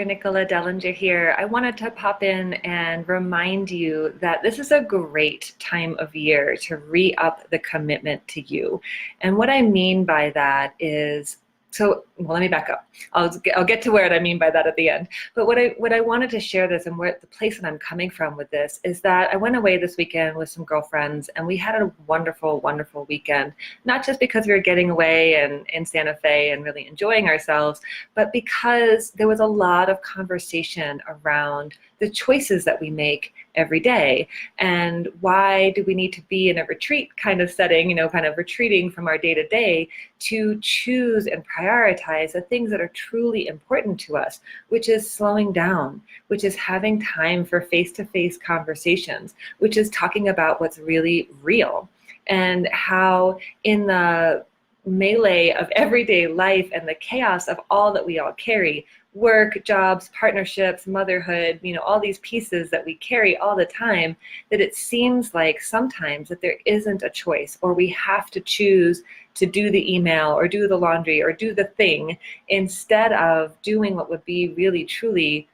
Nicola Dellinger here. I wanted to pop in and remind you that this is a great time of year to re-up the commitment to you. And what I mean by that is, let me back up. I'll get to what I mean by that at the end. But what I wanted to share this, and where the place that I'm coming from with this, is that I went away this weekend with some girlfriends, and we had a wonderful, wonderful weekend. Not just because we were getting away and in Santa Fe and really enjoying ourselves, but because there was a lot of conversation around the choices that we make every day, and why do we need to be in a retreat kind of setting, kind of retreating from our day-to-day to choose and prioritize the things that are truly important to us, which is slowing down, which is having time for face-to-face conversations, which is talking about what's really real, and how in the melee of everyday life and the chaos of all that we all carry, work, jobs, partnerships, motherhood, all these pieces that we carry all the time, that it seems like sometimes that there isn't a choice, or we have to choose to do the email or do the laundry or do the thing instead of doing what would be really truly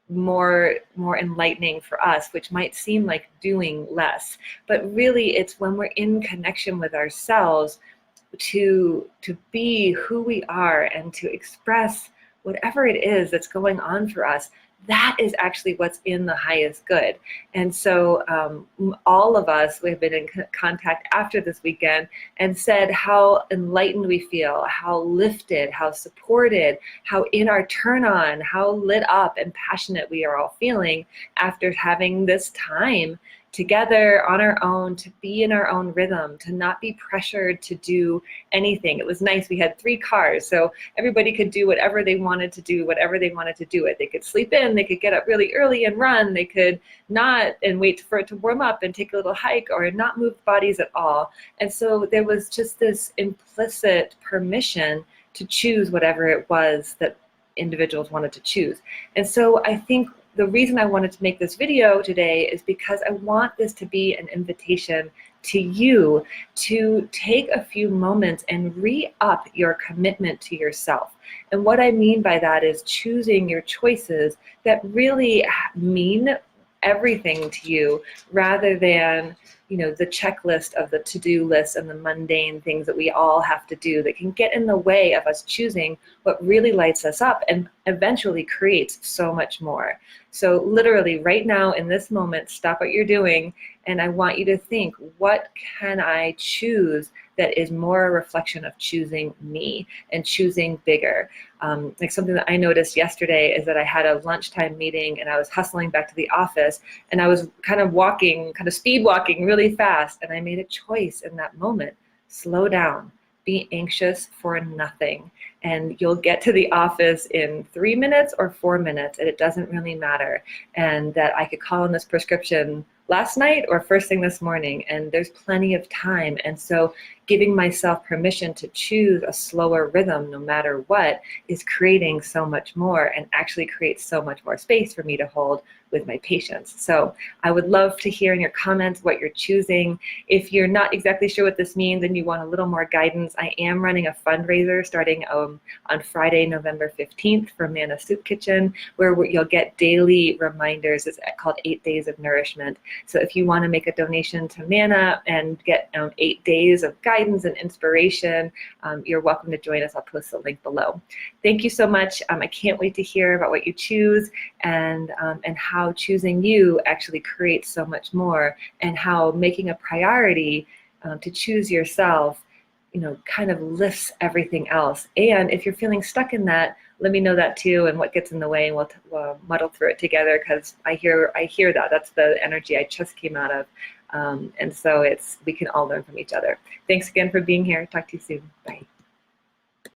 more enlightening for us, which might seem like doing less. But really it's when we're in connection with ourselves to be who we are and to express whatever it is that's going on for us. That is actually what's in the highest good. And so all of us, we've been in contact after this weekend and said how enlightened we feel, how lifted, how supported, how in our turn on, how lit up and passionate we are all feeling after having this time together on our own, to be in our own rhythm, to not be pressured to do anything. It was nice. We had 3 cars, so everybody could do whatever they wanted to do, whatever they wanted to do it. They could sleep in, they could get up really early and run, they could not and wait for it to warm up and take a little hike, or not move bodies at all. And so there was just this implicit permission to choose whatever it was that individuals wanted to choose. And so I think the reason I wanted to make this video today is because I want this to be an invitation to you to take a few moments and re-up your commitment to yourself. And what I mean by that is choosing your choices that really mean everything to you, rather than the checklist of the to-do list and the mundane things that we all have to do that can get in the way of us choosing what really lights us up and eventually creates so much more. So literally right now in this moment, stop what you're doing, and I want you to think, what can I choose that is more a reflection of choosing me and choosing bigger? Like something that I noticed yesterday is that I had a lunchtime meeting and I was hustling back to the office, and I was kind of speed walking really fast, and I made a choice in that moment: slow down, be anxious for nothing, and you'll get to the office in 3 minutes or 4 minutes, and it doesn't really matter. And that I could call in this prescription last night or first thing this morning, and there's plenty of time. And so giving myself permission to choose a slower rhythm no matter what is creating so much more, and actually creates so much more space for me to hold with my patients. So I would love to hear in your comments what you're choosing. If you're not exactly sure what this means and you want a little more guidance, I am running a fundraiser starting on Friday, November 15th for Manna Soup Kitchen, where you'll get daily reminders. It's called 8 Days of Nourishment. So if you want to make a donation to Manna and get 8 days of guidance and inspiration, you're welcome to join us. I'll post the link below. Thank you so much. I can't wait to hear about what you choose, and how choosing you actually creates so much more, and how making a priority to choose yourself kind of lifts everything else. And if you're feeling stuck in that, let me know that too, and what gets in the way, and we'll muddle through it together, because I hear that. That's the energy I just came out of. And so we can all learn from each other. Thanks again for being here. Talk to you soon. Bye.